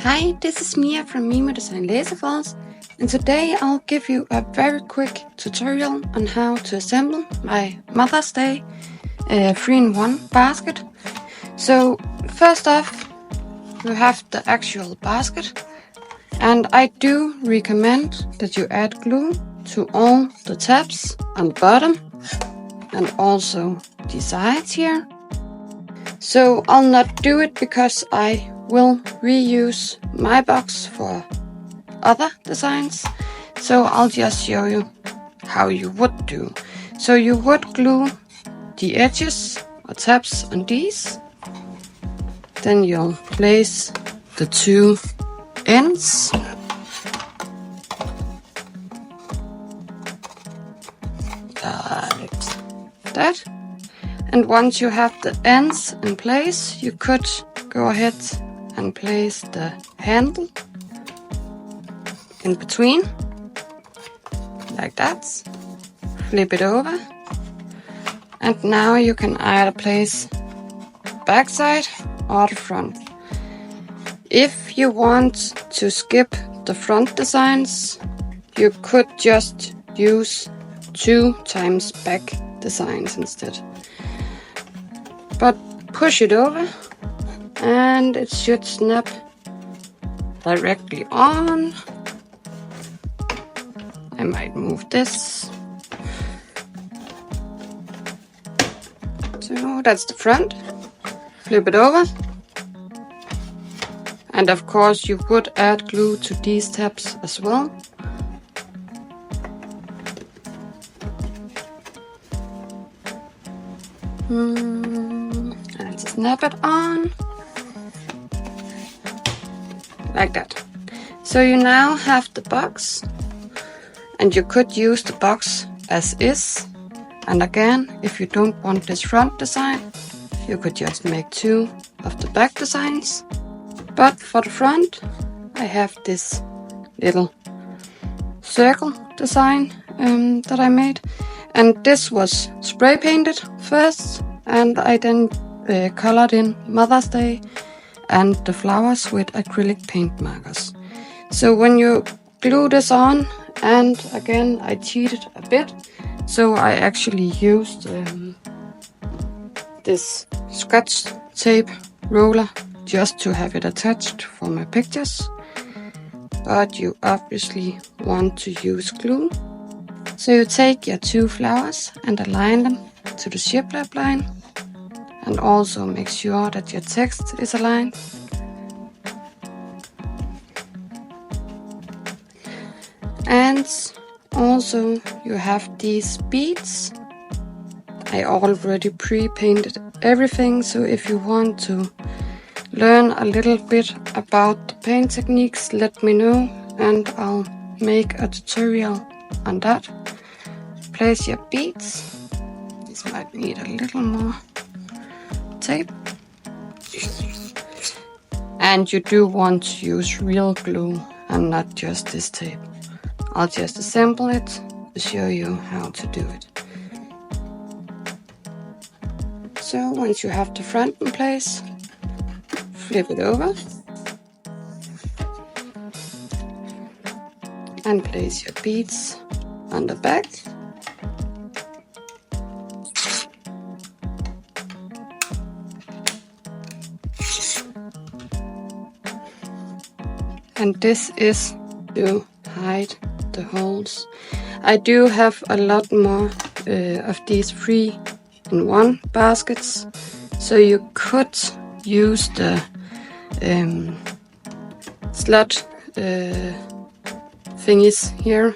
Hi, this is Mia from MiMoDesignLaserfiles, and today I'll give you a very quick tutorial on how to assemble my Mother's Day 3-in-1 basket. So first off, you have the actual basket, and I do recommend that you add glue to all the tabs on the bottom and also the sides here. So I'll not do it because I will reuse my box for other designs. So I'll just show you how you would do. So you would glue the edges or tabs on these. Then you'll place the two ends. Like that. And once you have the ends in place, you could go ahead and place the handle in between, like that. Flip it over. And now you can either place the back side or the front. If you want to skip the front designs, you could just use 2 times back designs instead. But push it over and it should snap directly on. I might move this. So that's the front. Flip it over. And of course you would add glue to these tabs as well. And snap it on. Like that. So you now have the box. And you could use the box as is. And again, if you don't want this front design, you could just make 2 of the back designs. But for the front, I have this little circle design that I made. And this was spray painted first, and I then colored in Mother's Day and the flowers with acrylic paint markers. So when you glue this on, and again I cheated a bit, so I actually used this scotch tape roller just to have it attached for my pictures. But you obviously want to use glue. So you take your 2 flowers and align them to the shiplap line, and also make sure that your text is aligned. And also you have these beads. I already pre-painted everything, so if you want to learn a little bit about the paint techniques, let me know and I'll make a tutorial on that. Place your beads. This might need a little more tape. And you do want to use real glue and not just this tape. I'll just assemble it to show you how to do it. So once you have the front in place, flip it over and place your beads on the back. And this is to hide the holes. I do have a lot more of these 3-in-1 baskets, so you could use the slot thingies here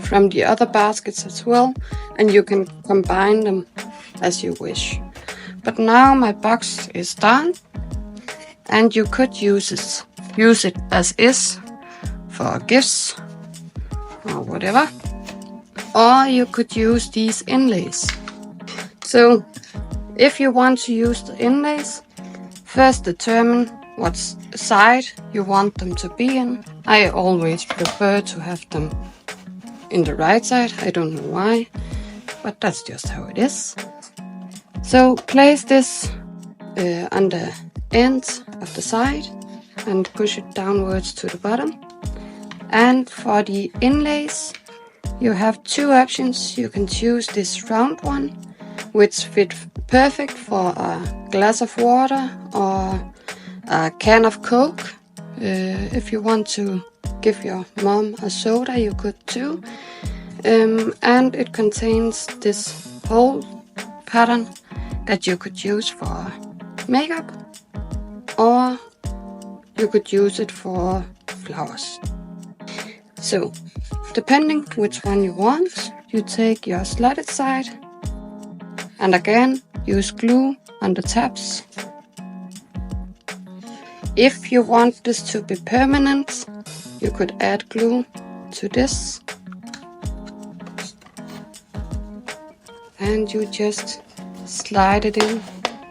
from the other baskets as well, and you can combine them as you wish. But now my box is done, and you could use it as is for gifts or whatever, or you could use these inlays. So if you want to use the inlays, first determine what side you want them to be in. I always prefer to have them in the right side. I don't know why, but that's just how it is. So place this on the end of the side and push it downwards to the bottom. And for the inlays, you have two options. You can choose this round one, which fit perfect for a glass of water or a can of Coke. If you want to give your mom a soda, you could too. And it contains this whole pattern that you could use for makeup, or you could use it for flowers. So, depending which one you want, you take your slotted side and again use glue on the tabs. If you want this to be permanent, you could add glue to this. And you just slide it in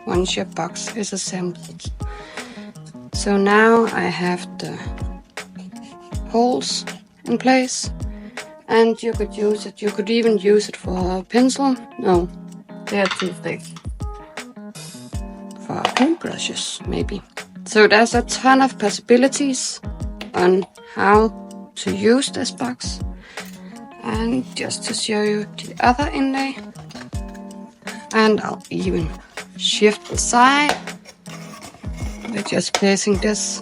once your box is assembled. So now I have the holes in place, and you could use it. You could even use it for a pencil. No, they are too thick. For paintbrushes, maybe. So there's a ton of possibilities on how to use this box. And just to show you the other inlay, and I'll even shift the side by just placing this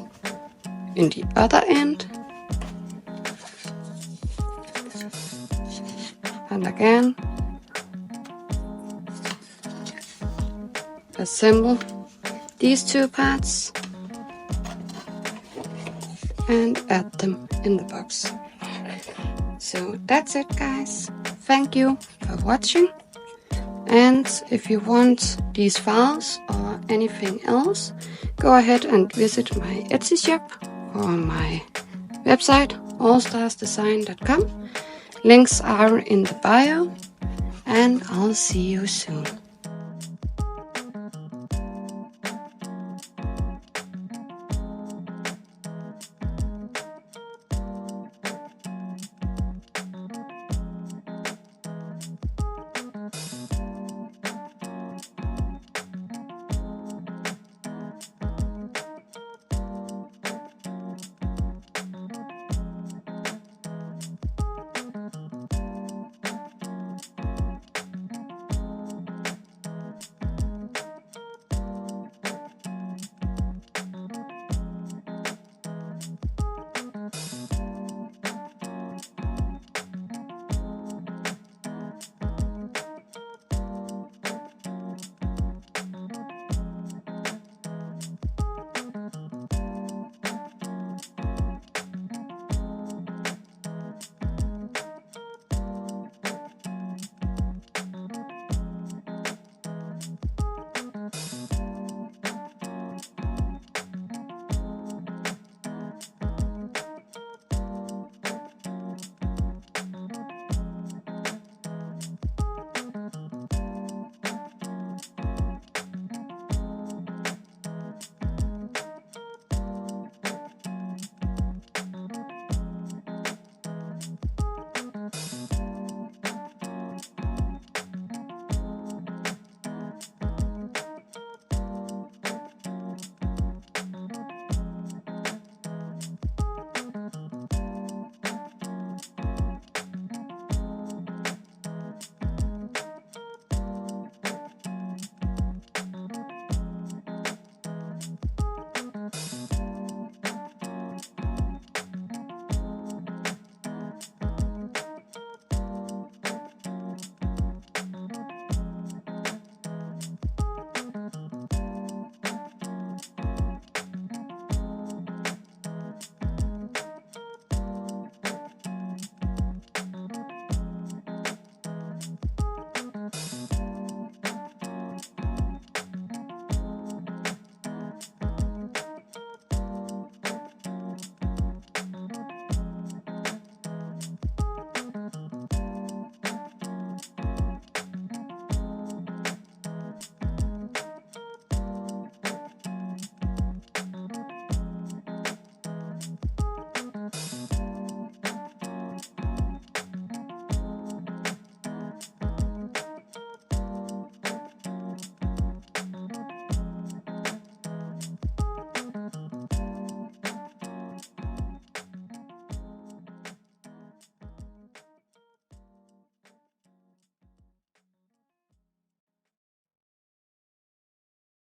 in the other end. And again, assemble these two parts and add them in the box. So that's it, guys. Thank you for watching. And if you want these files or anything else, go ahead and visit my Etsy shop or my website, allstarsdesign.com. Links are in the bio, and I'll see you soon.